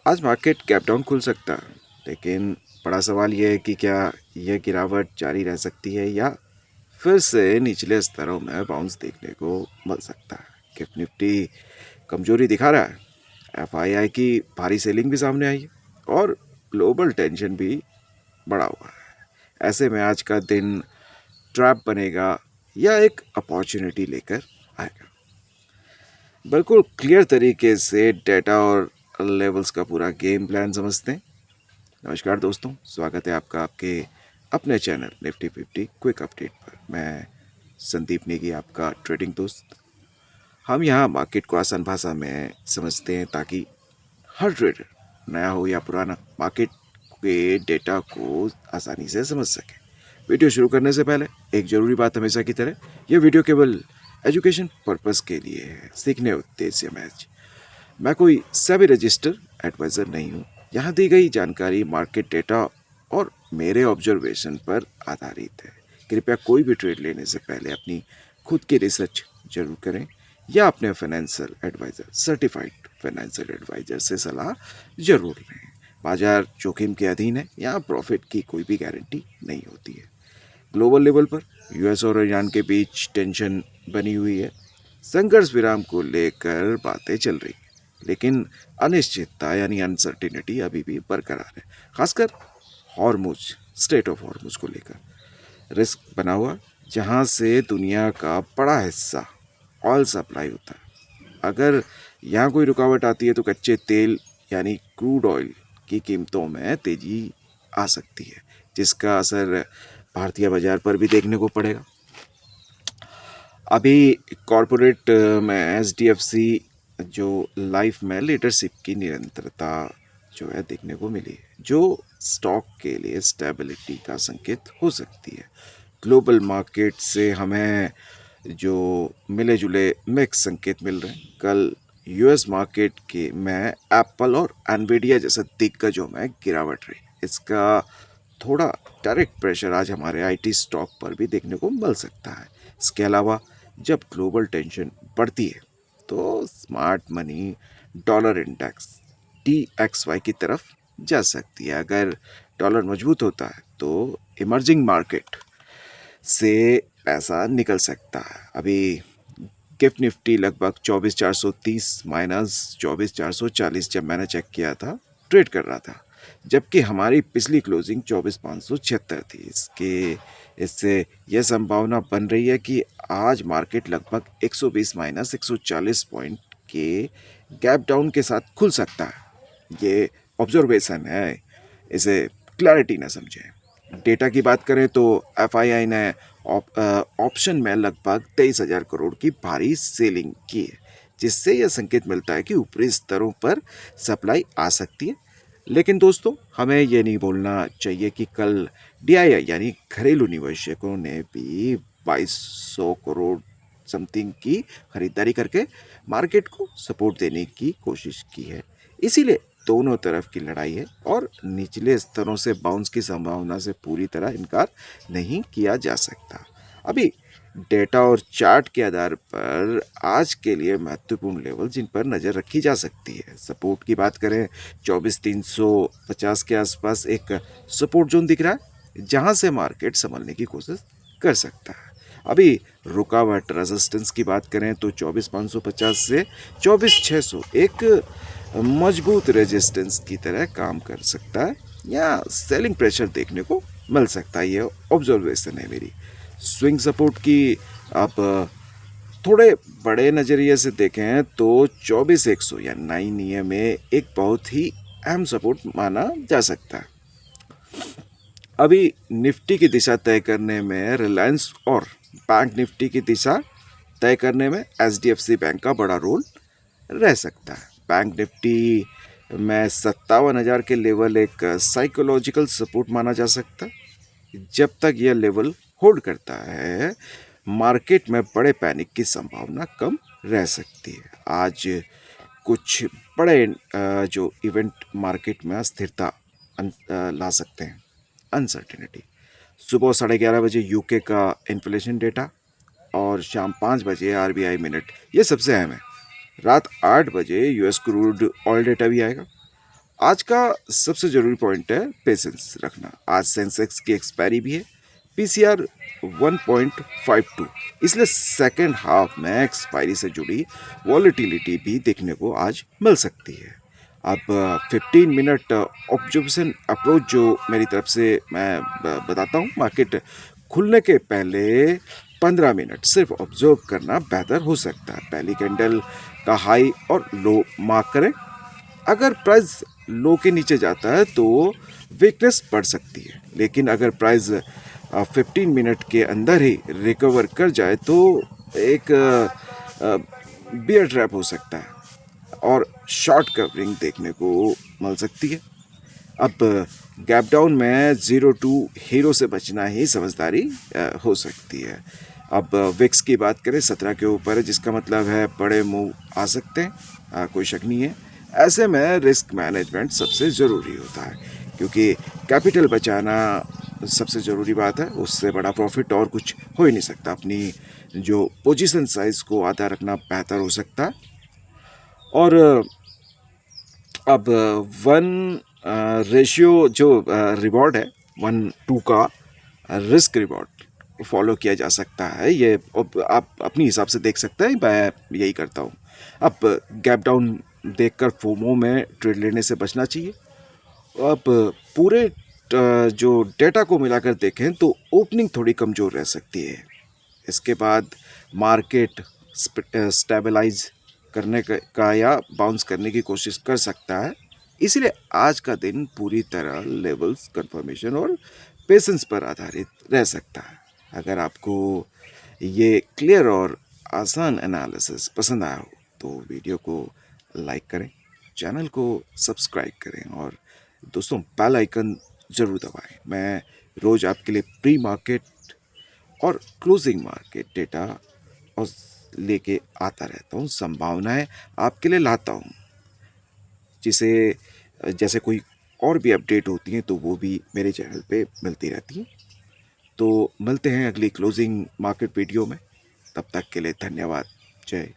आज market gap down खुल सकता है, लेकिन बड़ा सवाल यह है कि क्या यह गिरावट जारी रह सकती है या फिर से निचले स्तरों में बाउंस देखने को मिल सकता है। गिफ्ट निफ्टी कमजोरी दिखा रहा है, एफआईआई की भारी सेलिंग भी सामने आई है और ग्लोबल टेंशन भी बढ़ा हुआ है। ऐसे में आज का दिन ट्रैप बनेगा या एक अपॉर्चुनिटी लेकर आएगा। बिल्कुल क्लियर तरीके से डेटा और लेवल्स का पूरा गेम प्लान समझते हैं। नमस्कार दोस्तों, स्वागत है आपका आपके अपने चैनल निफ्टी 50 क्विक अपडेट पर। मैं संदीप नेगी, आपका ट्रेडिंग दोस्त। हम यहाँ मार्केट को आसान भाषा में समझते हैं ताकि हर ट्रेडर, नया हो या पुराना, मार्केट के डेटा को आसानी से समझ सके। वीडियो शुरू करने से पहले एक ज़रूरी बात, हमेशा की तरह यह वीडियो केवल एजुकेशन पर्पस के लिए है, सीखने उद्देश्य मैच। मैं कोई सेबी रजिस्टर एडवाइज़र नहीं हूँ। यहाँ दी गई जानकारी मार्केट डेटा और मेरे ऑब्जर्वेशन पर आधारित है। कृपया कोई भी ट्रेड लेने से पहले अपनी खुद की रिसर्च जरूर करें या अपने financial advisor, certified financial advisor से सलाह जरूर लें। बाजार जोखिम के अधीन है, यहाँ प्रॉफिट की कोई भी गारंटी नहीं होती है। ग्लोबल लेवल पर यूएस और ईरान के बीच टेंशन बनी हुई है। संघर्ष विराम को लेकर बातें चल रही हैं, लेकिन अनिश्चितता यानी अनसर्टिनिटी अभी भी बरकरार है, खासकर हॉर्मुज, स्टेट ऑफ हॉर्मुज को लेकर। रिस्क बना हुआ, जहां से दुनिया का बड़ा हिस्सा ऑयल सप्लाई होता है। अगर यहाँ कोई रुकावट आती है तो कच्चे तेल यानी क्रूड ऑयल की कीमतों में तेजी आ सकती है, जिसका असर भारतीय बाजार पर भी देखने को पड़ेगा। अभी कॉरपोरेट में एचडीएफसी जो लाइफ में लीडरशिप की निरंतरता जो है देखने को मिली है, जो स्टॉक के लिए स्टेबिलिटी का संकेत हो सकती है। ग्लोबल मार्केट से हमें जो मिले जुले मिक्स संकेत मिल रहे हैं। कल यूएस मार्केट के में एप्पल और एनवीडिया जैसे दिग्गजों में गिरावट रही। इसका थोड़ा डायरेक्ट प्रेशर आज हमारे आईटी स्टॉक पर भी देखने को मिल सकता है। इसके अलावा जब ग्लोबल टेंशन बढ़ती है तो smart money dollar index DXY की तरफ जा सकती है। अगर डॉलर मजबूत होता है तो इमर्जिंग मार्केट से पैसा निकल सकता है। अभी गिफ्ट निफ्टी लगभग 24,430 माइनस 24,440 जब मैंने चेक किया था, ट्रेड कर रहा था, जबकि हमारी पिछली क्लोजिंग 24,576 थी। इससे यह संभावना बन रही है कि आज मार्केट लगभग 120 माइनस 140 पॉइंट के गैप डाउन के साथ खुल सकता है। ये ऑब्जर्वेशन है, इसे क्लैरिटी ना समझें। डेटा की बात करें तो एफआईआई ने ऑप्शन में लगभग 23,000 करोड़ की भारी सेलिंग की है, जिससे यह संकेत मिलता है कि ऊपरी स्तरों पर सप्लाई आ सकती है। लेकिन दोस्तों, हमें यह नहीं भूलना चाहिए कि कल डीआईआई यानी घरेलू निवेशकों ने भी 2200 करोड़ समथिंग की खरीदारी करके मार्केट को सपोर्ट देने की कोशिश की है। इसीलिए दोनों तरफ की लड़ाई है और निचले स्तरों से बाउंस की संभावना से पूरी तरह इनकार नहीं किया जा सकता। अभी डेटा और चार्ट के आधार पर आज के लिए महत्वपूर्ण लेवल जिन पर नज़र रखी जा सकती है। सपोर्ट की बात करें, 24,350 के आसपास एक सपोर्ट जोन दिख रहा है, जहां से मार्केट संभलने की कोशिश कर सकता है। अभी रुकावट रेजिस्टेंस की बात करें तो 24,550 से 24,600 एक मजबूत रेजिस्टेंस की तरह काम कर सकता है या सेलिंग प्रेशर देखने को मिल सकता है। ये ऑब्जर्वेशन है मेरी। स्विंग सपोर्ट की आप थोड़े बड़े नज़रिए से देखें तो 24,100 या 9 में एक बहुत ही अहम सपोर्ट माना जा सकता है। अभी निफ्टी की दिशा तय करने में रिलायंस और बैंक निफ्टी की दिशा तय करने में एचडीएफसी बैंक का बड़ा रोल रह सकता है। बैंक निफ्टी में 57,000 के लेवल एक साइकोलॉजिकल सपोर्ट माना जा सकता है। जब तक यह लेवल होल्ड करता है, मार्केट में बड़े पैनिक की संभावना कम रह सकती है। आज कुछ बड़े जो इवेंट मार्केट में अस्थिरता ला सकते हैं। अनसर्टिनिटी, सुबह 11:30 बजे यूके का इन्फ्लेशन डेटा और शाम 5 बजे आरबीआई मिनट, ये सबसे अहम है। रात 8 बजे यूएस क्रूड ऑयल डेटा भी आएगा। आज का सबसे ज़रूरी पॉइंट है पेशेंस रखना। आज सेंसेक्स की एक्सपायरी भी है, पीसीआर 1.52, इसलिए सेकेंड हाफ में एक्सपायरी से जुड़ी वॉलेटिलिटी भी देखने को आज मिल सकती है। अब 15 मिनट ऑब्जर्वेशन अप्रोच जो मेरी तरफ से मैं बताता हूँ, मार्केट खुलने के पहले 15 मिनट सिर्फ ऑब्जर्व करना बेहतर हो सकता है। पहली कैंडल का हाई और लो मार्क करें। अगर प्राइस लो के नीचे जाता है तो वीकनेस बढ़ सकती है, लेकिन अगर प्राइस 15 मिनट के अंदर ही रिकवर कर जाए तो एक बियर ट्रैप हो सकता है और शॉर्ट कवरिंग देखने को मिल सकती है। अब गैप डाउन में 0 टू हीरो से बचना ही समझदारी हो सकती है। अब विक्स की बात करें, 17 के ऊपर है, जिसका मतलब है बड़े मूव आ सकते हैं, कोई शक नहीं है। ऐसे में रिस्क मैनेजमेंट सबसे ज़रूरी होता है, क्योंकि कैपिटल बचाना सबसे ज़रूरी बात है। उससे बड़ा प्रॉफिट और कुछ हो ही नहीं सकता। अपनी जो पोजीशन साइज को आधा रखना बेहतर हो सकता है। और अब 1 रेशियो जो रिवॉर्ड है 1:2 का रिस्क रिवॉर्ड फॉलो किया जा सकता है। ये अब आप अपनी हिसाब से देख सकते हैं, मैं यही करता हूँ। अब गैप डाउन देखकर फोमो में ट्रेड लेने से बचना चाहिए। अब पूरे जो डेटा को मिलाकर देखें तो ओपनिंग थोड़ी कमज़ोर रह सकती है। इसके बाद मार्केट स्टेबलाइज करने का या बाउंस करने की कोशिश कर सकता है। इसलिए आज का दिन पूरी तरह लेवल्स कंफर्मेशन और पेशेंस पर आधारित रह सकता है। अगर आपको ये क्लियर और आसान एनालिसिस पसंद आया हो तो वीडियो को लाइक करें, चैनल को सब्सक्राइब करें और दोस्तों बेल आइकन ज़रूर दबाएं। मैं रोज़ आपके लिए प्री मार्केट और क्लोजिंग मार्केट डेटा और लेके आता रहता हूँ, संभावनाएं आपके लिए लाता हूँ, जिसे जैसे कोई और भी अपडेट होती हैं तो वो भी मेरे चैनल पे मिलती रहती हैं। तो मिलते हैं अगली क्लोजिंग मार्केट वीडियो में, तब तक के लिए धन्यवाद। जय